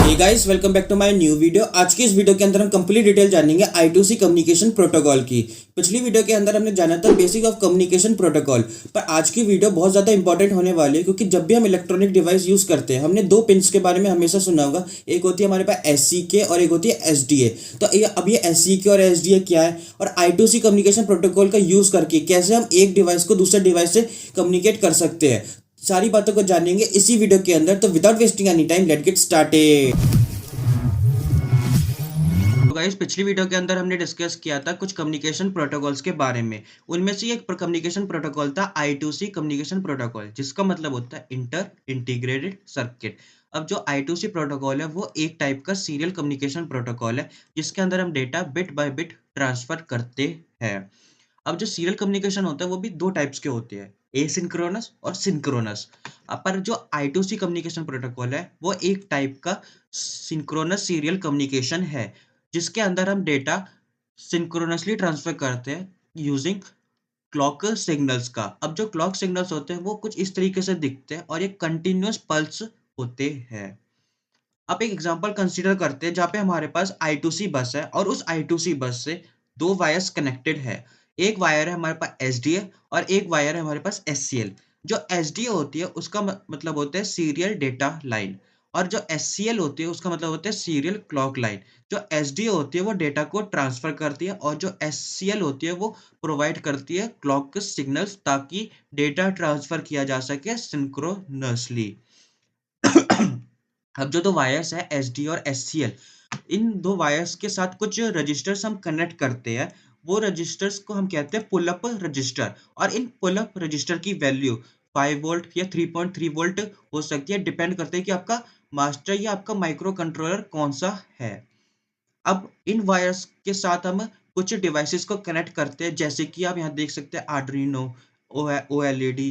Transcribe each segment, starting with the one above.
Hey guys, welcome back to my new video. आज की इस वीडियो के अंदर हम कंप्लीट डिटेल जानेंगे I2C कम्युनिकेशन प्रोटोकॉल की। पिछली वीडियो के अंदर हमने जाना था बेसिक ऑफ कम्युनिकेशन प्रोटोकॉल, पर आज की वीडियो बहुत ज़्यादा इंपॉर्टेंट होने वाली है, क्योंकि जब भी हम इलेक्ट्रॉनिक डिवाइस यूज़ करते हैं हमने दो पिन्स के बारे में हमेशा सुना होगा। एक होती है हमारे पास SCK और एक होती है SDA। तो अब ये SCK और SDA क्या है और I2C कम्युनिकेशन प्रोटोकॉल का यूज़ करके कैसे हम एक डिवाइस को दूसरे डिवाइस से कम्युनिकेट कर सकते हैं, सारी बातों को जानेंगे इसी वीडियो के अंदर। तो without wasting any time let get started. तो गाइस, पिछली वीडियो के अंदर हमने डिस्कस किया था कुछ कम्युनिकेशन प्रोटोकॉल्स के बारे में। उनमें से एक कम्युनिकेशन प्रोटोकॉल था I2C कम्युनिकेशन प्रोटोकॉल, जिसका मतलब होता है इंटर इंटीग्रेटेड सर्किट। अब जो I2C प्रोटोकॉल है वो एक टाइप का सीरियल कम्युनिकेशन प्रोटोकॉल है, जिसके अंदर हम data bit by bit transfer करते हैं। अब जो सीरियल कम्युनिकेशन होता है वो भी दो टाइप्स के होते हैं, एसिंक्रोनस और सिंक्रोनस। पर जो I2C कम्युनिकेशन प्रोटोकॉल है वो एक टाइप का सिंक्रोनस सीरियल कम्युनिकेशन है, जिसके अंदर हम डेटा सिंक्रोनसली ट्रांसफर करते हैं यूजिंग क्लॉक सिग्नल्स का। अब जो क्लॉक सिग्नल्स होते हैं वो कुछ इस तरीके से दिखते हैं और ये कंटिन्यूअस पल्स होते हैं। अब एक एग्जांपल कंसीडर करते हैं जहाँ पे हमारे पास I2C बस है और उस I2C बस से दो वायर्स कनेक्टेड है। एक वायर है हमारे पास SDA और एक वायर है हमारे पास SCL। जो SDA होती है उसका मतलब होता है सीरियल डेटा लाइन, और जो SCL होती है उसका मतलब होता है सीरियल क्लॉक लाइन। जो SDA होती है वो डेटा को ट्रांसफर करती है और जो SCL होती है वो प्रोवाइड करती है क्लॉक सिग्नल्स, ताकि डेटा ट्रांसफर किया जा सके सिंक्रोनसली। अब जो दो वायर्स है SD और SCL, इन दो वायर्स के साथ कुछ रजिस्टर्स हम कनेक्ट करते हैं। वो रजिस्टर्स को हम कहते हैं पुल अप रजिस्टर, और इन पुल अप रजिस्टर की वैल्यू 5 वोल्ट या 3.3 वोल्ट हो सकती है, डिपेंड करते हैं कि आपका मास्टर या आपका माइक्रो कंट्रोलर कौन सा है। अब इन वायर्स के साथ हम कुछ डिवाइसेस को कनेक्ट करते हैं, जैसे कि आप यहाँ देख सकते हैं आर्डुइनो, OLED,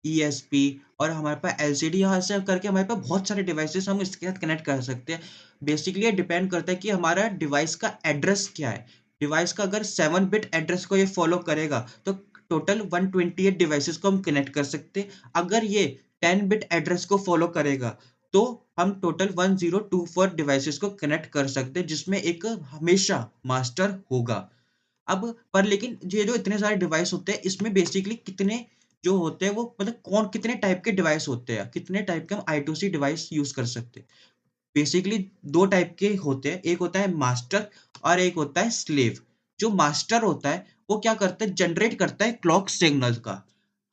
ESP और हमारे पास LCD। यहाँ से करके हमारे पास बहुत सारे डिवाइसेस हम इसके साथ कनेक्ट कर सकते हैं। बेसिकली ये डिपेंड करता है कि हमारा डिवाइस का एड्रेस क्या है। डिवाइस का अगर 7 बिट एड्रेस को ये फॉलो करेगा तो टोटल 128 डिवाइसेस को हम कनेक्ट कर सकते हैं। अगर ये 10 बिट एड्रेस को फॉलो करेगा तो हम टोटल 1024 डिवाइसेस को कनेक्ट कर सकते हैं, जिसमें एक हमेशा मास्टर होगा। अब पर लेकिन ये जो इतने सारे डिवाइस होते हैं इसमें बेसिकली कितने जो होते हैं वो मतलब कौन कितने टाइप के डिवाइस होते हैं, कितने टाइप के हम I2C डिवाइस यूज कर सकते हैं। बेसिकली दो टाइप के होते हैं, एक होता है मास्टर और एक होता है स्लेव। जो मास्टर होता है वो क्या करता है, जनरेट करता है क्लॉक सिग्नल का,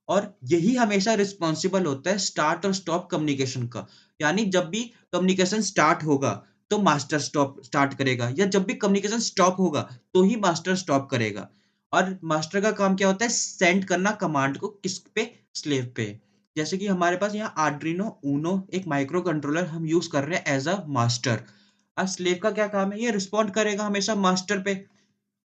और यही हमेशा रिस्पॉन्सिबल होता है स्टार्ट और स्टॉप कम्युनिकेशन का। यानी जब भी कम्युनिकेशन स्टार्ट होगा तो मास्टर स्टॉप स्टार्ट करेगा, या जब भी कम्युनिकेशन स्टॉप होगा तो ही मास्टर स्टॉप करेगा। और मास्टर का काम क्या होता है, सेंड करना कमांड को किस पे, स्लेव पे। जैसे कि हमारे पास यहाँ आर्डिनो ऊनो एक माइक्रो कंट्रोलर हम यूज कर रहे हैं एज अ मास्टर। अब स्लेव का क्या काम है, ये रिस्पॉन्ड करेगा हमेशा मास्टर पे,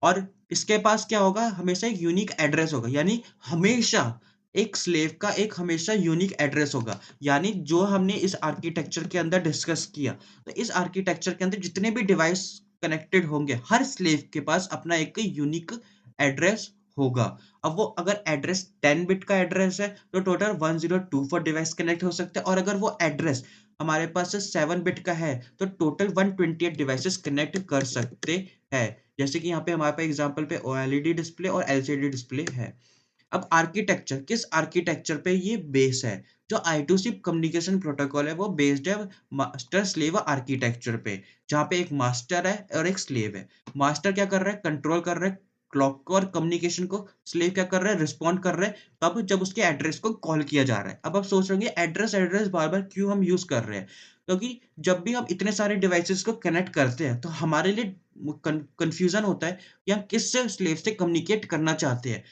और इसके पास क्या होगा, हमेशा एक यूनिक एड्रेस होगा। यानी हमेशा एक स्लेव का एक हमेशा यूनिक एड्रेस होगा। यानी जो हमने इस आर्किटेक्चर के अंदर डिस्कस किया, तो इस आर्किटेक्चर के अंदर जितने भी डिवाइस कनेक्टेड होंगे हर स्लेव के पास अपना एक यूनिक एड्रेस होगा। अब वो अगर एड्रेस 10 बिट का एड्रेस है तो टोटल 1024 डिवाइस कनेक्ट हो सकते हैं, और अगर वो एड्रेस हमारे पास 7 बिट का है तो टोटल 128 डिवाइसेस कनेक्ट कर सकते हैं। जैसे कि यहाँ पे हमारे पास एग्जांपल पे OLED डिस्प्ले और LCD डिस्प्ले है। अब आर्किटेक्चर, किस आर्किटेक्चर पे ये बेस है, जो I2C कम्युनिकेशन प्रोटोकॉल है वो बेस्ड है मास्टर स्लेव आर्किटेक्चर पे, जहाँ पे एक मास्टर है और एक स्लेव है। मास्टर क्या कर रहा है, कंट्रोल कर रहा है क्लॉक को और कम्युनिकेशन को। स्लेव क्या कर रहा है, रिस्पॉन्ड कर रहा है तब जब उसके एड्रेस को कॉल किया जा रहा है। अब आप सोच रहे होंगे एड्रेस एड्रेस बार बार क्यों हम यूज कर रहे हैं, क्योंकि जब भी हम इतने सारे डिवाइसेस को कनेक्ट करते हैं तो हमारे लिए कंफ्यूजन होता है कि हम किस स्लेव से कम्युनिकेट करना चाहते हैं।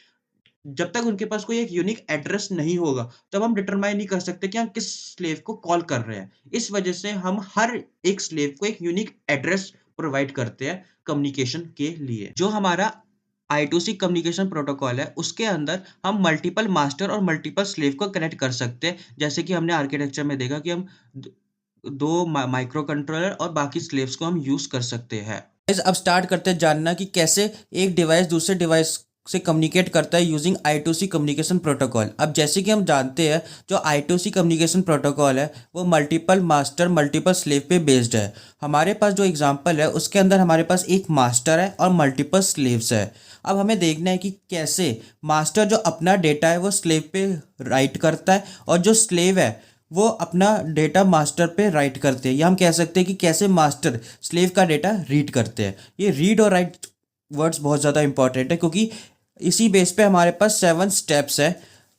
जब तक उनके पास कोई एक यूनिक एड्रेस नहीं होगा तब हम डिटरमाइन नहीं कर सकते कि हम किस स्लेव को कॉल कर रहे हैं। इस वजह से हम हर एक स्लेव को एक यूनिक एड्रेस प्रोवाइड करते हैं कम्युनिकेशन के लिए। जो हमारा I2C कम्युनिकेशन प्रोटोकॉल है उसके अंदर हम मल्टीपल मास्टर और मल्टीपल स्लेव को कनेक्ट कर सकते हैं, जैसे कि हमने आर्किटेक्चर में देखा कि हम दो माइक्रो कंट्रोलर और बाकी स्लेव्स को हम यूज कर सकते हैं। अब स्टार्ट करते हैं जानना कि कैसे एक डिवाइस दूसरे डिवाइस से कम्युनिकेट करता है यूजिंग I2C कम्युनिकेशन प्रोटोकॉल। अब जैसे कि हम जानते हैं जो I2C कम्युनिकेशन प्रोटोकॉल है वो मल्टीपल मास्टर मल्टीपल स्लेव पे बेस्ड है। हमारे पास जो एग्जांपल है उसके अंदर हमारे पास एक मास्टर है और मल्टीपल स्लेव्स है। अब हमें देखना है कि कैसे मास्टर जो अपना डेटा है वो स्लेव पे राइट करता है और जो स्लेव है वो अपना डेटा मास्टर पे राइट करते हैं, या हम कह सकते हैं कि कैसे मास्टर स्लेव का डेटा रीड करते हैं। ये रीड और राइट वर्ड्स बहुत ज़्यादा इंपॉर्टेंट है क्योंकि इसी बेस पे हमारे पास 7 स्टेप्स है।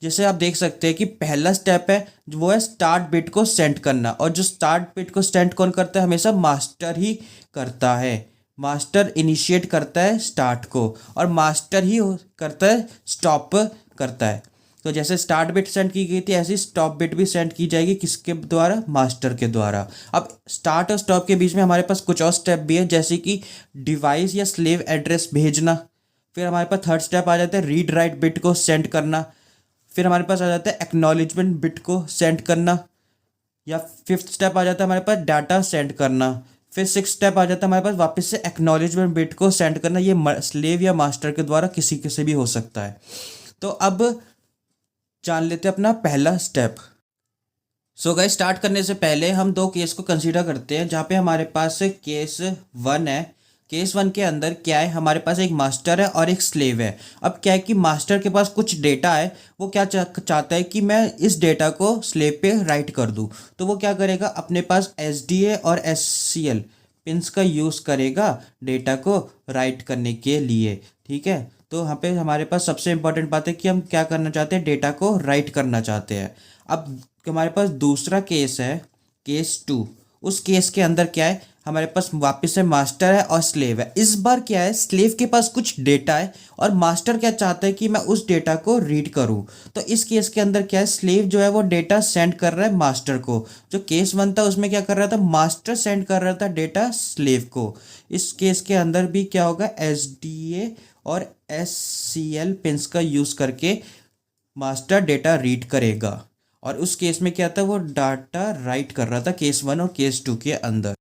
जैसे आप देख सकते हैं कि पहला स्टेप है वो है स्टार्ट बिट को सेंड करना, और जो स्टार्ट बिट को सेंड कौन करता है, हमेशा मास्टर ही करता है। मास्टर इनिशिएट करता है स्टार्ट को और मास्टर ही करता है स्टॉप करता है। तो जैसे स्टार्ट बिट सेंड की गई थी ऐसी स्टॉप बिट भी सेंड की जाएगी, किसके द्वारा, मास्टर के द्वारा। अब स्टार्ट और स्टॉप के बीच में हमारे पास कुछ और स्टेप भी है, जैसे कि डिवाइस या स्लेव एड्रेस भेजना। फिर हमारे पास थर्ड स्टेप आ जाता है रीड राइट बिट को सेंड करना। फिर हमारे पास आ जाता है एक्नॉलेजमेंट बिट को सेंड करना, या फिफ्थ स्टेप आ जाता है हमारे पास डाटा सेंड करना। फिर सिक्स स्टेप आ जाता है हमारे पास वापस से एक्नॉलेजमेंट बिट को सेंड करना। ये स्लेव या मास्टर के द्वारा किसी से भी हो सकता है। तो अब जान लेते हैं अपना पहला स्टेप। सो गाइस, स्टार्ट करने से पहले हम दो केस को कंसीडर करते हैं, जहाँ पे हमारे पास केस 1 है। केस 1 के अंदर क्या है, हमारे पास एक मास्टर है और एक स्लेव है। अब क्या है कि मास्टर के पास कुछ डेटा है, वो क्या चाहता है कि मैं इस डेटा को स्लेव पे राइट कर दूँ। तो वो क्या करेगा, अपने पास SDA और SCL पिंस का यूज़ करेगा डेटा को राइट करने के लिए। ठीक है, तो यहाँ पे हमारे पास सबसे इंपॉर्टेंट बात है कि हम क्या करना चाहते हैं, डेटा को राइट करना चाहते हैं। अब हमारे पास दूसरा केस है, केस 2। उस केस के अंदर क्या है, हमारे पास वापस से मास्टर है और स्लेव है। इस बार क्या है, स्लेव के पास कुछ डेटा है और मास्टर क्या चाहता है कि मैं उस डेटा को रीड करूं। तो इस केस के अंदर क्या है, स्लेव जो है वो डेटा सेंड कर रहा है मास्टर को। जो केस 1 था उसमें क्या कर रहा था, मास्टर सेंड कर रहा था डेटा स्लेव को। इस केस के अंदर भी क्या होगा, SDA और SCL पिंस का यूज करके मास्टर डेटा रीड करेगा। और उस केस में क्या था, वो डाटा राइट कर रहा था केस 1 और केस 2 के अंदर।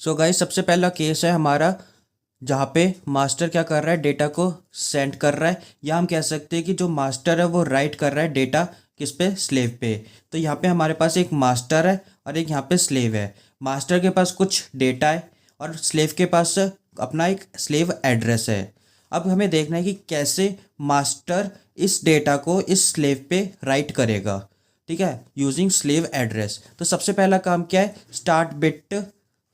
सो गाइस, सबसे पहला केस है हमारा जहाँ पे मास्टर क्या कर रहा है, डेटा को सेंड कर रहा है, या हम कह सकते हैं कि जो मास्टर है वो राइट कर रहा है डेटा किस पे, स्लेव पे। तो यहाँ पे हमारे पास एक मास्टर है और एक यहाँ पे स्लेव है। मास्टर के पास कुछ डेटा है और स्लेव के पास अपना एक स्लेव एड्रेस है। अब हमें देखना है कि कैसे मास्टर इस डेटा को इस स्लेव पे राइट करेगा। ठीक है, यूजिंग स्लेव एड्रेस। तो सबसे पहला काम क्या है, स्टार्ट बिट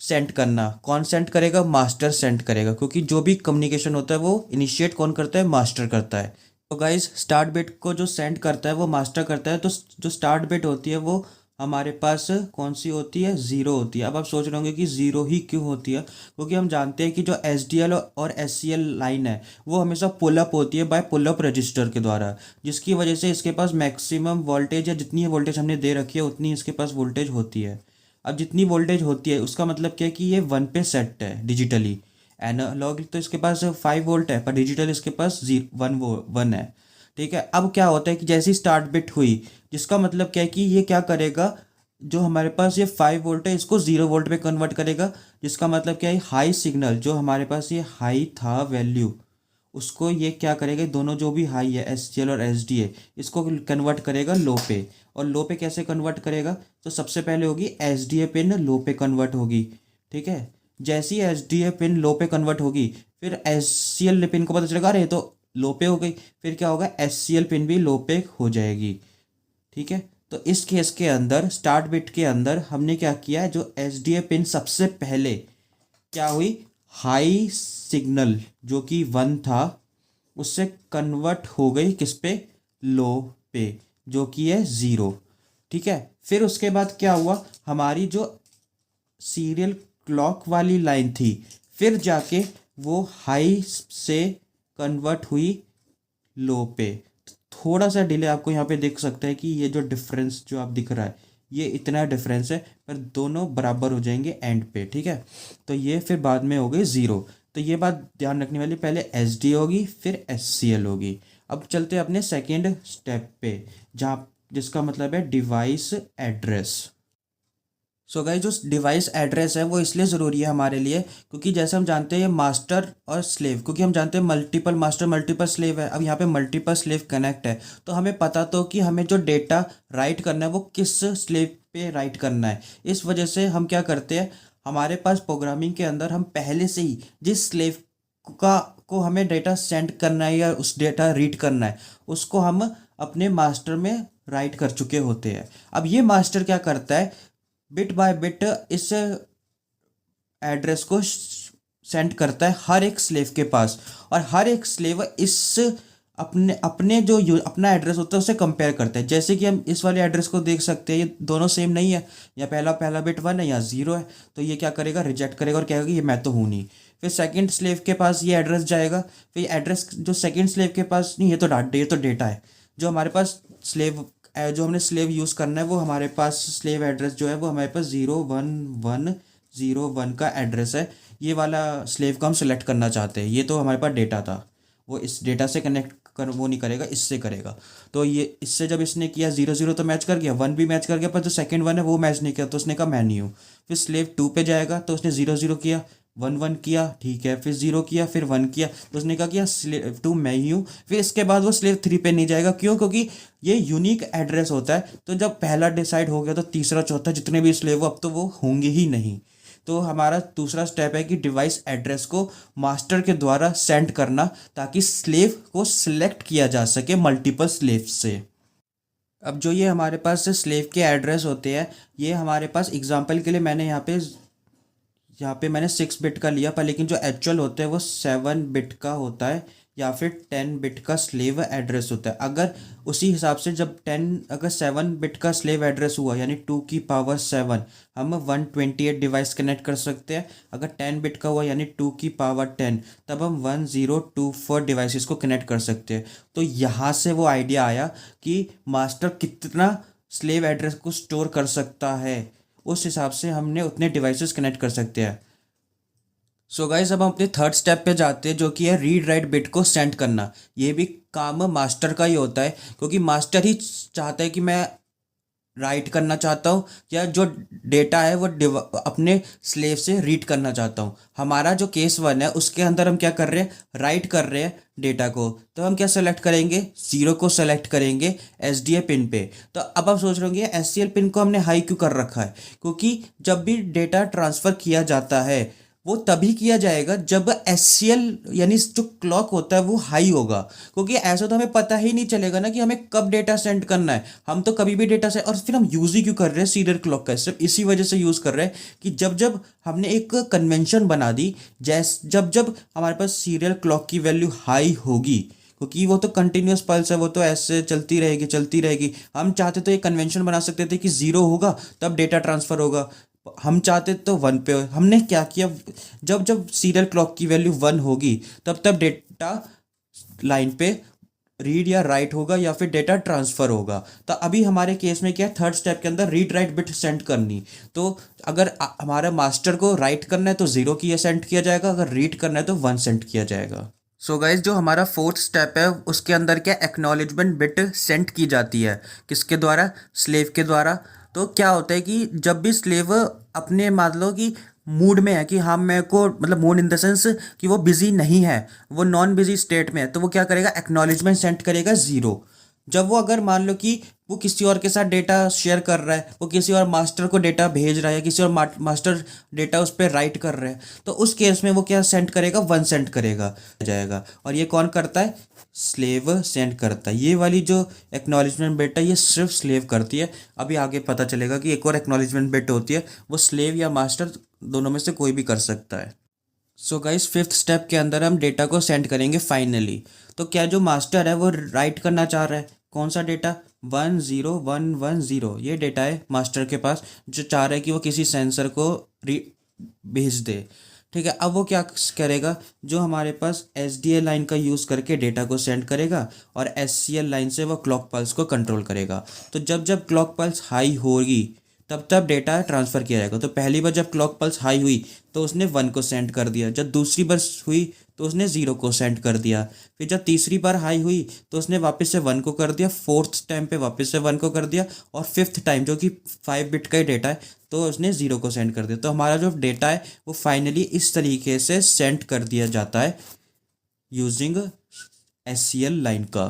सेंड करना। कौन सेंड करेगा, मास्टर सेंड करेगा, क्योंकि जो भी कम्युनिकेशन होता है वो इनिशिएट कौन करता है, मास्टर करता है। तो गाइस, स्टार्ट बिट को जो सेंड करता है वो मास्टर करता है। तो जो स्टार्ट बिट होती है वो हमारे पास कौन सी होती है, ज़ीरो होती है। अब आप सोच रहे होंगे कि ज़ीरो ही क्यों होती है, क्योंकि हम जानते हैं कि जो SDL और SCL लाइन है वो हमेशा पुल अप होती है बाय पुल अप रजिस्टर के द्वारा, जिसकी वजह से इसके पास मैक्सिमम वोल्टेज या जितनी वोल्टेज हमने दे रखी है उतनी इसके पास वोल्टेज होती है। अब जितनी वोल्टेज होती है उसका मतलब क्या है कि ये 1 पे सेट है डिजिटली। एनालॉग तो इसके पास 5 वोल्ट है, पर डिजिटल इसके पास 1 है। ठीक है, अब क्या होता है कि जैसी स्टार्ट बिट हुई, जिसका मतलब क्या है कि ये क्या करेगा, जो हमारे पास ये 5 वोल्ट है इसको 0 वोल्ट में कन्वर्ट करेगा। जिसका मतलब क्या है, हाई सिग्नल जो हमारे पास ये हाई था वैल्यू, उसको ये क्या करेगा, दोनों जो भी हाई है SCL और SDA, इसको कन्वर्ट करेगा लो पे। और लो पे कैसे कन्वर्ट करेगा, तो सबसे पहले होगी SDA पिन लो पे कन्वर्ट होगी। ठीक है, जैसी SDA पिन लो पे कन्वर्ट होगी फिर SCL पिन को पता चलेगा अरे तो लो पे हो गई, फिर क्या होगा, SCL पिन भी लो पे हो जाएगी। ठीक है, तो इस केस के अंदर स्टार्ट बिट के अंदर हमने क्या किया है, जो SDA पिन सबसे पहले क्या हुई, हाई सिग्नल जो कि 1 था उससे कन्वर्ट हो गई किस पे, लो पे, जो कि है 0। ठीक है, फिर उसके बाद क्या हुआ, हमारी जो सीरियल क्लॉक वाली लाइन थी फिर जाके वो हाई से कन्वर्ट हुई लो पे। थोड़ा सा डिले आपको यहाँ पे दिख सकता है कि ये जो डिफरेंस जो आप दिख रहा है ये इतना डिफरेंस है, पर दोनों बराबर हो जाएंगे एंड पे। ठीक है, तो ये फिर बाद में हो गई 0। तो ये बात ध्यान रखने वाली, पहले SD होगी फिर SCL होगी। अब चलते हैं अपने सेकेंड स्टेप पे, जहाँ जिसका मतलब है डिवाइस एड्रेस। सो गाइस जो डिवाइस एड्रेस है वो इसलिए ज़रूरी है हमारे लिए क्योंकि जैसे हम जानते हैं ये मास्टर और स्लेव, क्योंकि हम जानते हैं मल्टीपल मास्टर मल्टीपल स्लेव है। अब यहाँ पे मल्टीपल स्लेव कनेक्ट है तो हमें पता तो कि हमें जो डेटा राइट करना है वो किस स्लेव पे राइट करना है। इस वजह से हम क्या करते हैं, हमारे पास प्रोग्रामिंग के अंदर हम पहले से ही जिस स्लेव का को हमें डेटा सेंड करना है या उस डेटा रीड करना है उसको हम अपने मास्टर में राइट कर चुके होते हैं। अब ये मास्टर क्या करता है, बिट बाय बिट इस एड्रेस को सेंड करता है हर एक स्लेव के पास, और हर एक स्लेव इस अपने अपने जो अपना एड्रेस होता है उसे कंपेयर करता है। जैसे कि हम इस वाले एड्रेस को देख सकते हैं, ये दोनों सेम नहीं है, या पहला पहला बिट 1 है या 0 है, तो ये क्या करेगा, रिजेक्ट करेगा और कहेगा कि ये मैं तो हूँ नहीं। फिर सेकंड स्लेव के पास ये एड्रेस जाएगा, फिर एड्रेस जो सेकंड स्लेव के पास, नहीं ये तो डेटा है जो हमारे पास स्लेव जो हमने स्लेव यूज़ करना है वो हमारे पास स्लेव एड्रेस जो है वो हमारे पास 01101 का एड्रेस है। ये वाला स्लेव को हम सेलेक्ट करना चाहते हैं, ये तो हमारे पास डेटा था, वो इस डेटा से कनेक्ट कर वो नहीं करेगा, इससे करेगा। तो ये इससे जब इसने किया 00 तो मैच कर गया, 1 भी मैच कर गया, पर जो सेकंड 1 है वो मैच नहीं किया तो उसने कहा मैं नहीं हूँ। फिर स्लेव 2 पे जाएगा तो उसने 00 किया, 1 किया, ठीक है, फिर 0 किया, फिर 1 किया तो उसने कहा कि स्लेव 2 मैं ही हूँ। फिर इसके बाद वो स्लेव 3 पे नहीं जाएगा, क्यों, क्योंकि ये यूनिक एड्रेस होता है। तो जब पहला डिसाइड हो गया तो तीसरा चौथा जितने भी स्लेव अब तो वो होंगे ही नहीं। तो हमारा दूसरा स्टेप है कि डिवाइस एड्रेस को मास्टर के द्वारा सेंड करना, ताकि स्लेव को सिलेक्ट किया जा सके मल्टीपल स्लेव से। अब जो ये हमारे पास स्लेव के एड्रेस होते हैं, ये हमारे पास एग्जांपल के लिए मैंने यहाँ पे मैंने 6 बिट का लिया, पर लेकिन जो एक्चुअल होता है वो 7 बिट का होता है या फिर 10 बिट का स्लेव एड्रेस होता है। अगर उसी हिसाब से जब 7 बिट का स्लेव एड्रेस हुआ यानी 2 की पावर 7, हम 128 डिवाइस कनेक्ट कर सकते हैं। अगर 10 बिट का हुआ यानी 2 की पावर 10, तब हम 1024 डिवाइसेस को कनेक्ट कर सकते हैं। तो यहाँ से वो आइडिया आया कि मास्टर कितना स्लेव एड्रेस को स्टोर कर सकता है, उस हिसाब से हमने उतने डिवाइसेस कनेक्ट कर सकते हैं। सो गाइस अब हम अपने थर्ड स्टेप पे जाते हैं, जो कि है रीड राइट बिट को सेंड करना। ये भी काम मास्टर का ही होता है, क्योंकि मास्टर ही चाहता है कि मैं राइट करना चाहता हूँ या जो डेटा है वो अपने स्लेव से रीड करना चाहता हूँ। हमारा जो केस 1 है उसके अंदर हम क्या कर रहे हैं, राइट कर रहे हैं डेटा को। तो हम क्या सेलेक्ट करेंगे, 0 को सेलेक्ट करेंगे SDA पिन पे। तो अब आप सोच रहे होंगे SCL पिन को हमने हाई क्यों कर रखा है, क्योंकि जब भी डेटा ट्रांसफ़र किया जाता है वो तभी किया जाएगा जब SCL यानी जो क्लॉक होता है वो हाई होगा, क्योंकि ऐसा तो हमें पता ही नहीं चलेगा ना कि हमें कब डेटा सेंड करना है। हम तो कभी भी डेटा से, और फिर हम यूज़ ही क्यों कर रहे हैं सीरियल क्लॉक का, सिर्फ इसी वजह से यूज़ कर रहे हैं कि जब जब हमने एक कन्वेंशन बना दी, जब जब हमारे पास सीरियल क्लॉक की वैल्यू हाई होगी, क्योंकि वो तो कंटिन्यूस पल्स है, वो तो ऐसे चलती रहेगी चलती रहेगी। हम चाहते तो एक कन्वेंशन बना सकते थे कि 0 होगा तब डेटा ट्रांसफ़र होगा, हम चाहते तो 1 पे। हमने क्या किया, जब जब सीरियल क्लॉक की वैल्यू 1 होगी तब तब डेटा लाइन पे रीड या राइट होगा या फिर डेटा ट्रांसफ़र होगा। तो अभी हमारे केस में क्या है, थर्ड स्टेप के अंदर रीड राइट बिट सेंड करनी। तो अगर हमारे मास्टर को राइट करना है तो 0 की सेंड किया जाएगा, अगर रीड करना है तो 1 सेंड किया जाएगा। सो गाइज जो हमारा फोर्थ स्टेप है उसके अंदर क्या एक्नॉलेजमेंट बिट सेंड की जाती है, किसके द्वारा, स्लेव के द्वारा। तो क्या होता है कि जब भी स्लेव अपने मान लो कि मूड में है कि हाँ मेरे को, मतलब मूड इन द सेंस कि वो बिजी नहीं है, वो नॉन बिजी स्टेट में है, तो वो क्या करेगा, एक्नॉलेजमेंट सेंड करेगा 0। जब वो अगर मान लो कि वो किसी और के साथ डेटा शेयर कर रहा है, वो किसी और मास्टर को डेटा भेज रहा है, किसी और मास्टर डेटा उस पर राइट कर रहे हैं, तो उस केस में वो क्या सेंड करेगा, 1 सेंड करेगा जाएगा। और ये कौन करता है, स्लेव सेंड करता है। ये वाली जो एक्नॉलेजमेंट बिट है ये सिर्फ स्लेव करती है। अभी आगे पता चलेगा कि एक और एक्नॉलेजमेंट बिट होती है, वो स्लेव या मास्टर दोनों में से कोई भी कर सकता है। सो गाइस फिफ्थ स्टेप के अंदर हम डेटा को सेंड करेंगे फाइनली। तो क्या जो मास्टर है वो राइट करना चाह रहा है, कौन सा डेटा, 10110, ये डेटा है मास्टर के पास, जो चाह रहा है कि वो किसी सेंसर को भेज दे। ठीक है, अब वो क्या करेगा, जो हमारे पास SDA लाइन का यूज़ करके डेटा को सेंड करेगा और SCL लाइन से वो क्लॉक पल्स को कंट्रोल करेगा। तो जब जब क्लॉक पल्स हाई होगी तब तब डेटा ट्रांसफ़र किया जाएगा। तो पहली बार जब क्लॉक पल्स हाई हुई तो उसने 1 को सेंड कर दिया, जब दूसरी बार हुई तो उसने 0 को सेंड कर दिया, फिर जब तीसरी बार हाई हुई तो उसने वापस से 1 को कर दिया, फोर्थ टाइम पे वापस से 1 को कर दिया, और फिफ्थ टाइम जो कि 5 बिट का ही डेटा है तो उसने 0 को सेंड कर दिया। तो हमारा जो डेटा है वो फाइनली इस तरीके से सेंड कर दिया जाता है यूजिंग SCL लाइन का।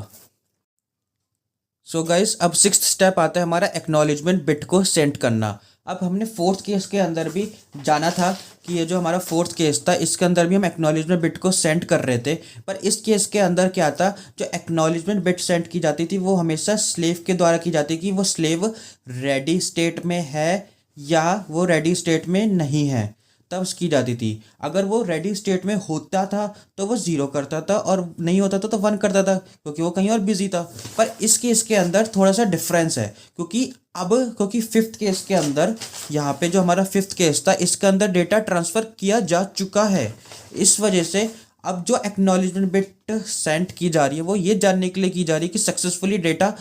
सो गाइस, अब सिक्स्थ स्टेप आता है हमारा एक्नॉलेजमेंट बिट को सेंड करना। अब हमने फोर्थ केस के अंदर भी जाना था कि ये जो हमारा फोर्थ केस था इसके अंदर भी हम एक्नॉलेजमेंट बिट को सेंड कर रहे थे, पर इस केस के अंदर क्या था, जो एक्नॉलेजमेंट बिट सेंड की जाती थी वो हमेशा स्लेव के द्वारा की जाती कि वो स्लेव रेडी स्टेट में है या वो रेडी स्टेट में नहीं है, तब की जाती थी। अगर वो रेडी स्टेट में होता था तो वो 0 करता था, और नहीं होता था तो 1 करता था, क्योंकि वो कहीं और बिजी था। पर इस केस के अंदर थोड़ा सा डिफरेंस है, क्योंकि फिफ्थ केस के अंदर, यहाँ पे जो हमारा फिफ्थ केस था इसके अंदर डेटा ट्रांसफ़र किया जा चुका है। इस वजह से अब जो एक्नॉलेजमेंट बिट सेंड की जा रही है वो ये जानने के लिए की जा रही है कि सक्सेसफुली डेटा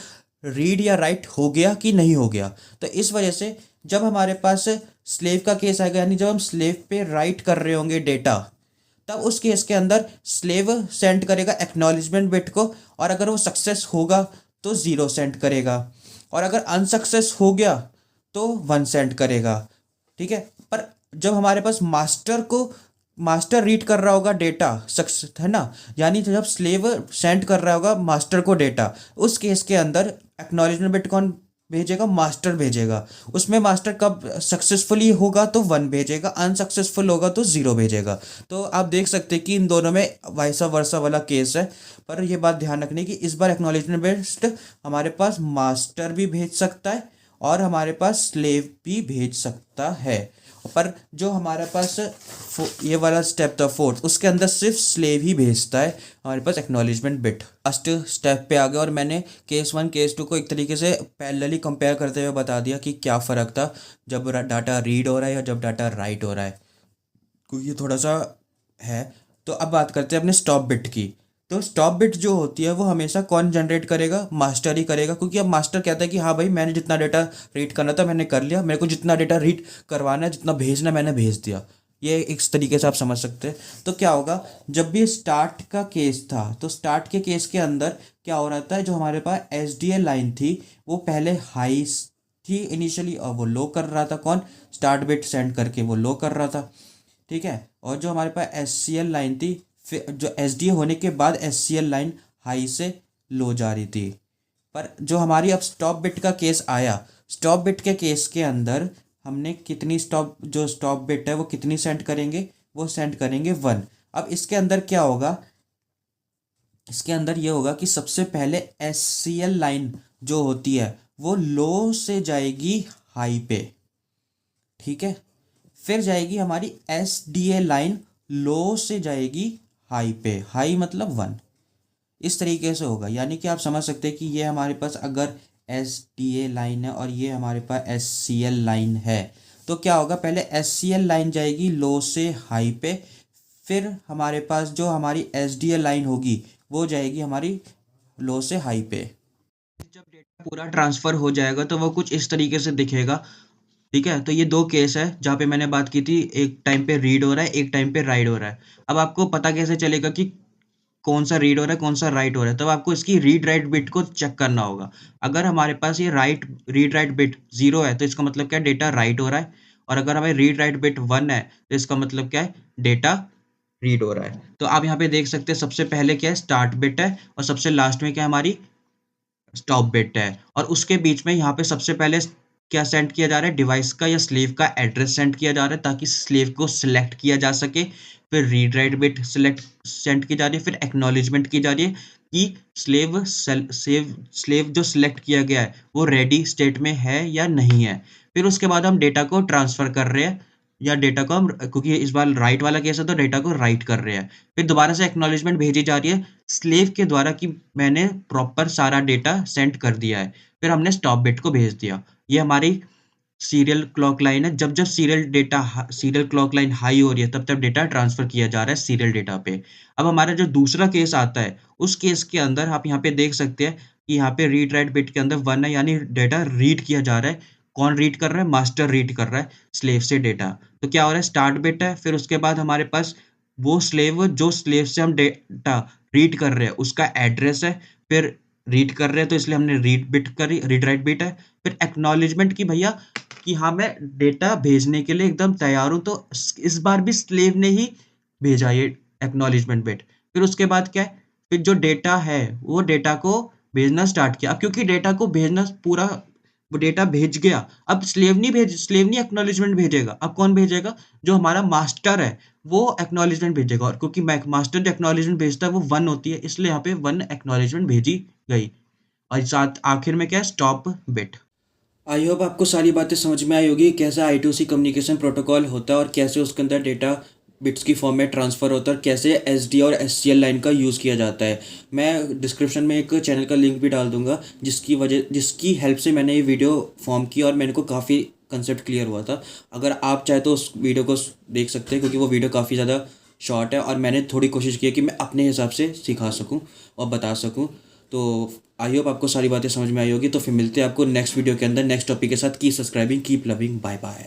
रीड या राइट हो गया कि नहीं हो गया। तो इस वजह से जब हमारे पास स्लेव का केस आएगा, यानी जब हम स्लेव पे राइट कर रहे होंगे डेटा, तब उस केस के अंदर स्लेव सेंड करेगा एक्नॉलेजमेंट बिट को, और अगर वो सक्सेस होगा तो 0 सेंड करेगा, और अगर अनसक्सेस हो गया तो 1 सेंड करेगा। ठीक है। पर जब हमारे पास मास्टर रीड कर रहा होगा डेटा, सक्सेस है ना, यानी जब स्लेव सेंड कर रहा होगा मास्टर को डेटा, उस केस के अंदर एक्नॉलेजमेंट बिट कौन भेजेगा? मास्टर भेजेगा। उसमें मास्टर कब सक्सेसफुली होगा तो 1 भेजेगा, अनसक्सेसफुल होगा तो 0 भेजेगा। तो आप देख सकते हैं कि इन दोनों में वाइसा वर्सा वाला केस है। पर यह बात ध्यान रखने की, इस बार एक्नॉलेजमेंट बिट हमारे पास मास्टर भी भेज सकता है और हमारे पास स्लेव भी भेज सकता है। पर जो हमारे पास ये वाला स्टेप था फोर्थ, उसके अंदर सिर्फ स्लेव ही भेजता है हमारे पास एक्नॉलेजमेंट बिट। फर्स्ट स्टेप पे आ गया और मैंने केस 1 केस 2 को एक तरीके से पैरेलली कंपेयर करते हुए बता दिया कि क्या फ़र्क था जब डाटा रीड हो रहा है या जब डाटा राइट हो रहा है, क्योंकि ये थोड़ा सा है। तो अब बात करते हैं अपने स्टॉप बिट की। तो स्टॉप बिट जो होती है वो हमेशा कौन जनरेट करेगा? मास्टर ही करेगा, क्योंकि अब मास्टर कहता है कि हाँ भाई, मैंने जितना डेटा रीड करना था मैंने कर लिया, मेरे को जितना डेटा रीड करवाना है, जितना भेजना है मैंने भेज दिया। ये इस तरीके से आप समझ सकते हैं। तो क्या होगा, जब भी स्टार्ट का केस था तो स्टार्ट के केस के अंदर क्या हो रहा था, जो हमारे पास SDA लाइन थी वो पहले हाई थी इनिशियली, और वो लो कर रहा था। कौन? स्टार्ट बिट सेंड करके वो लो कर रहा था। ठीक है। और जो हमारे पास SCL लाइन थी, फिर जो SDA होने के बाद SCL लाइन हाई से लो जा रही थी। पर जो हमारी अब स्टॉप बिट का केस आया, स्टॉप बिट के केस के अंदर हमने कितनी स्टॉप बिट है वो कितनी सेंड करेंगे? वो सेंड करेंगे 1। अब इसके अंदर क्या होगा, इसके अंदर ये होगा कि सबसे पहले SCL लाइन जो होती है वो लो से जाएगी हाई पे। ठीक है। फिर जाएगी हमारी SDA लाइन लो से जाएगी हाई पे, हाई मतलब 1। इस तरीके से होगा, यानी कि आप समझ सकते हैं कि ये हमारे पास अगर SDA लाइन है और ये हमारे पास SCL लाइन है, तो क्या होगा, पहले SCL लाइन जाएगी लो से हाई पे, फिर हमारे पास जो हमारी SDA लाइन होगी वो जाएगी हमारी लो से हाई पे। जब डेटा पूरा ट्रांसफ़र हो जाएगा तो वो कुछ इस तरीके से दिखेगा। ठीक है। तो ये 2 केस है जहाँ पे मैंने बात की थी, एक टाइम पे रीड हो रहा है, एक टाइम पे राइट हो रहा है। अब आपको पता कैसे चलेगा कि कौन सा रीड हो रहा है, कौन सा राइट हो रहा है? तब आपको इसकी रीड राइट बिट को चेक करना होगा। अगर हमारे पास ये रीड राइट बिट 0 है तो इसका मतलब क्या है? डेटा राइट हो रहा है। और अगर हमारी रीड राइट बिट 1 है तो इसका मतलब क्या है? डेटा रीड हो रहा है। तो आप यहाँ पे देख सकते हैं सबसे पहले क्या है? स्टार्ट बिट है, और सबसे लास्ट में क्या है? हमारी स्टॉप बिट है। और उसके बीच में यहाँ पे सबसे पहले क्या सेंड किया जा रहा है? डिवाइस का या स्लेव का एड्रेस सेंड किया जा रहा है ताकि स्लेव को सिलेक्ट किया जा सके। फिर रीड राइट बिट सेंड की जा रही है, फिर एक्नॉलेजमेंट की जा रही है कि स्लेव जो सिलेक्ट किया गया है वो रेडी स्टेट में है या नहीं है। फिर उसके बाद हम डेटा को ट्रांसफर कर रहे हैं, या डेटा को हम, क्योंकि इस बार राइट वाला केस है तो डेटा को राइट कर रहे हैं। फिर दोबारा से एक्नॉलेजमेंट भेजी जा रही है स्लेव के द्वारा कि मैंने प्रॉपर सारा डेटा सेंड कर दिया है। फिर हमने स्टॉप बिट को भेज दिया। ये हमारी सीरियल क्लॉक लाइन है। जब जब सीरियल क्लॉक लाइन हाई हो रही है तब तब डेटा ट्रांसफर किया जा रहा है सीरियल डेटा पे। अब हमारा जो दूसरा केस आता है, उस केस के अंदर आप यहाँ पे देख सकते हैं कि यहाँ पे रीड राइट बिट के अंदर 1 है, यानी डेटा रीड किया जा रहा है। कौन रीड कर रहा है? मास्टर रीड कर रहा है स्लेव से डेटा। तो क्या हो रहा है? स्टार्ट बिट है, फिर उसके बाद हमारे पास वो जो स्लेव से हम डेटा रीड कर रहे हैं उसका एड्रेस है। फिर रीड कर रहे हैं तो इसलिए हमने रीड राइट बिट है। फिर एक्नॉलेजमेंट की भैया कि हाँ, मैं डेटा भेजने के लिए एकदम तैयार हूँ, तो इस बार भी स्लेव ने ही भेजा ये एक्नॉलेजमेंट बिट। फिर उसके बाद क्या है, फिर जो डेटा है, वो डेटा को भेजना स्टार्ट किया। अब क्योंकि डेटा को भेजना पूरा वो डेटा भेज गया, अब स्लेव नहीं एक्नॉलेजमेंट भेजेगा, अब कौन भेजेगा? जो हमारा मास्टर है, वो एक्नॉलेजमेंट भेजेगा। और क्योंकि मास्टर जो एक्नॉलेजमेंट भेजता है वो 1 होती है, इसलिए यहाँ पे 1 एक्नॉलेजमेंट भेजी गई। और साथ आखिर में क्या है, स्टॉप बिट। आई होप आपको सारी बातें समझ में आई होगी, कैसा I2C कम्युनिकेशन प्रोटोकॉल होता है और कैसे उसके अंदर डेटा बिट्स की फॉर्म में ट्रांसफ़र होता है और कैसे SD और SCL लाइन का यूज़ किया जाता है। मैं डिस्क्रिप्शन में एक चैनल का लिंक भी डाल दूंगा, जिसकी हेल्प से मैंने ये वीडियो फॉर्म की और मेरे को काफ़ी कंसेप्ट क्लियर हुआ था। अगर आप चाहे तो उस वीडियो को देख सकते हैं, क्योंकि वो वीडियो काफ़ी ज़्यादा शॉर्ट है और मैंने थोड़ी कोशिश की है कि मैं अपने हिसाब से सिखा सकूँ और बता सकूँ। तो आई होप आपको सारी बातें समझ में आई होगी। तो फिर मिलते हैं आपको नेक्स्ट वीडियो के अंदर नेक्स्ट टॉपिक के साथ। Keep subscribing, keep loving, bye bye.